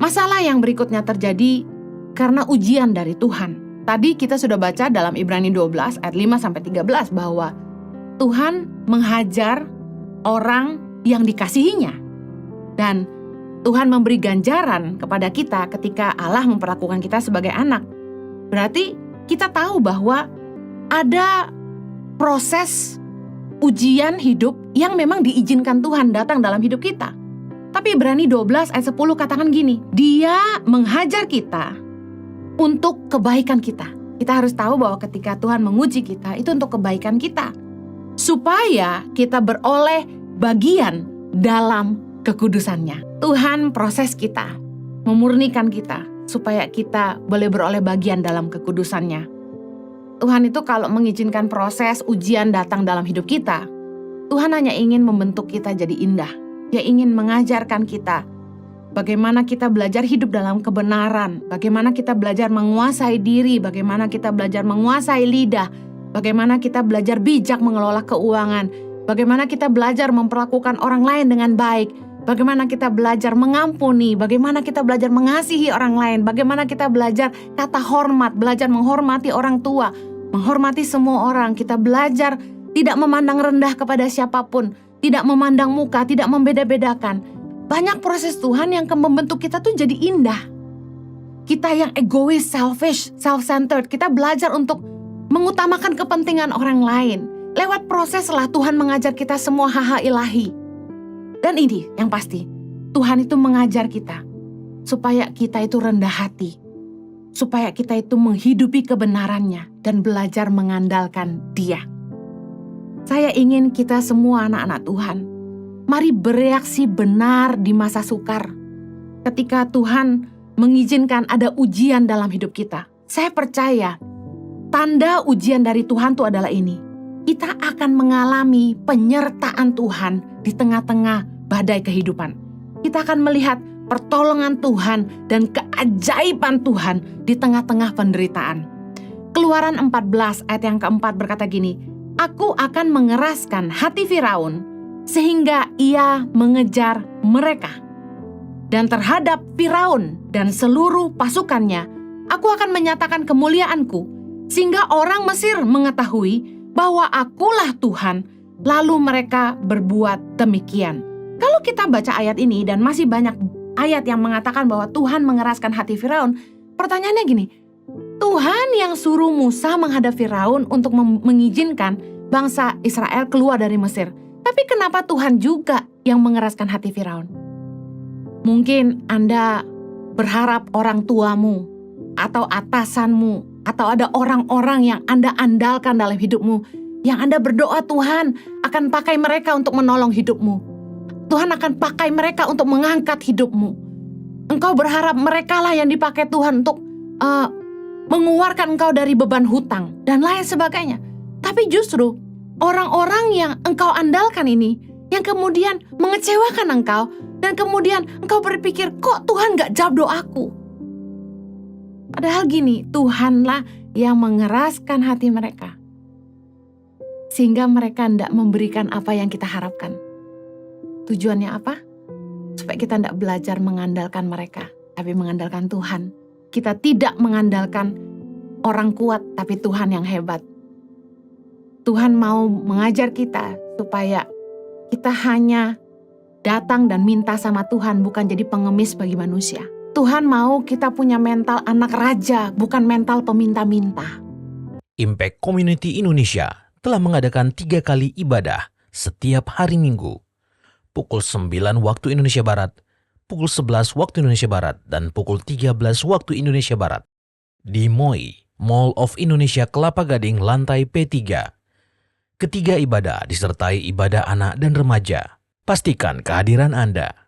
Masalah yang berikutnya terjadi karena ujian dari Tuhan. Tadi kita sudah baca dalam Ibrani 12 ayat 5-13 bahwa Tuhan menghajar orang yang dikasihinya. Dan Tuhan memberi ganjaran kepada kita ketika Allah memperlakukan kita sebagai anak. Berarti kita tahu bahwa ada proses ujian hidup yang memang diizinkan Tuhan datang dalam hidup kita. Tapi Ibrani 12 ayat 10 katakan gini, Dia menghajar kita untuk kebaikan kita. Kita harus tahu bahwa ketika Tuhan menguji kita, itu untuk kebaikan kita. Supaya kita beroleh bagian dalam kekudusannya. Tuhan proses kita, memurnikan kita, supaya kita boleh beroleh bagian dalam kekudusannya. Tuhan itu kalau mengizinkan proses ujian datang dalam hidup kita, Tuhan hanya ingin membentuk kita jadi indah. Dia ingin mengajarkan kita bagaimana kita belajar hidup dalam kebenaran, bagaimana kita belajar menguasai diri, bagaimana kita belajar menguasai lidah, bagaimana kita belajar bijak mengelola keuangan, bagaimana kita belajar memperlakukan orang lain dengan baik, bagaimana kita belajar mengampuni, bagaimana kita belajar mengasihi orang lain, bagaimana kita belajar kata hormat, belajar menghormati orang tua, menghormati semua orang. Kita belajar tidak memandang rendah kepada siapapun, tidak memandang muka, tidak membeda-bedakan. Banyak proses Tuhan yang membentuk kita tuh jadi indah. Kita yang egois, selfish, self-centered, kita belajar untuk mengutamakan kepentingan orang lain. Lewat proses lah Tuhan mengajar kita semua hal-hal ilahi. Dan ini yang pasti, Tuhan itu mengajar kita supaya kita itu rendah hati, supaya kita itu menghidupi kebenarannya dan belajar mengandalkan Dia. Saya ingin kita semua anak-anak Tuhan, mari bereaksi benar di masa sukar. Ketika Tuhan mengizinkan ada ujian dalam hidup kita, saya percaya tanda ujian dari Tuhan itu adalah ini. Kita akan mengalami penyertaan Tuhan di tengah-tengah badai kehidupan. Kita akan melihat pertolongan Tuhan dan keajaiban Tuhan di tengah-tengah penderitaan. Keluaran 14 ayat yang keempat berkata gini, Aku akan mengeraskan hati Firaun sehingga ia mengejar mereka. Dan terhadap Firaun dan seluruh pasukannya, aku akan menyatakan kemuliaanku sehingga orang Mesir mengetahui bahwa akulah Tuhan, lalu mereka berbuat demikian. Kalau kita baca ayat ini dan masih banyak ayat yang mengatakan bahwa Tuhan mengeraskan hati Firaun, pertanyaannya gini, Tuhan yang suruh Musa menghadap Firaun untuk mengizinkan bangsa Israel keluar dari Mesir. Tapi kenapa Tuhan juga yang mengeraskan hati Firaun? Mungkin Anda berharap orang tuamu atau atasanmu atau ada orang-orang yang Anda andalkan dalam hidupmu, yang Anda berdoa Tuhan akan pakai mereka untuk menolong hidupmu. Tuhan akan pakai mereka untuk mengangkat hidupmu. Engkau berharap mereka lah yang dipakai Tuhan untuk mengeluarkan engkau dari beban hutang dan lain sebagainya. Tapi justru orang-orang yang engkau andalkan ini yang kemudian mengecewakan engkau dan kemudian engkau berpikir, kok Tuhan gak jawab doaku? Padahal gini, Tuhanlah yang mengeraskan hati mereka sehingga mereka tidak memberikan apa yang kita harapkan. Tujuannya apa? Supaya kita tidak belajar mengandalkan mereka, tapi mengandalkan Tuhan. Kita tidak mengandalkan orang kuat, tapi Tuhan yang hebat. Tuhan mau mengajar kita supaya kita hanya datang dan minta sama Tuhan, bukan jadi pengemis bagi manusia. Tuhan mau kita punya mental anak raja, bukan mental peminta-minta. Impact Community Indonesia telah mengadakan 3 kali ibadah setiap hari Minggu. Pukul 9 waktu Indonesia Barat, pukul 11 waktu Indonesia Barat, dan pukul 13 waktu Indonesia Barat. Di MOI, Mall of Indonesia Kelapa Gading, lantai P3. Ketiga ibadah disertai ibadah anak dan remaja. Pastikan kehadiran Anda.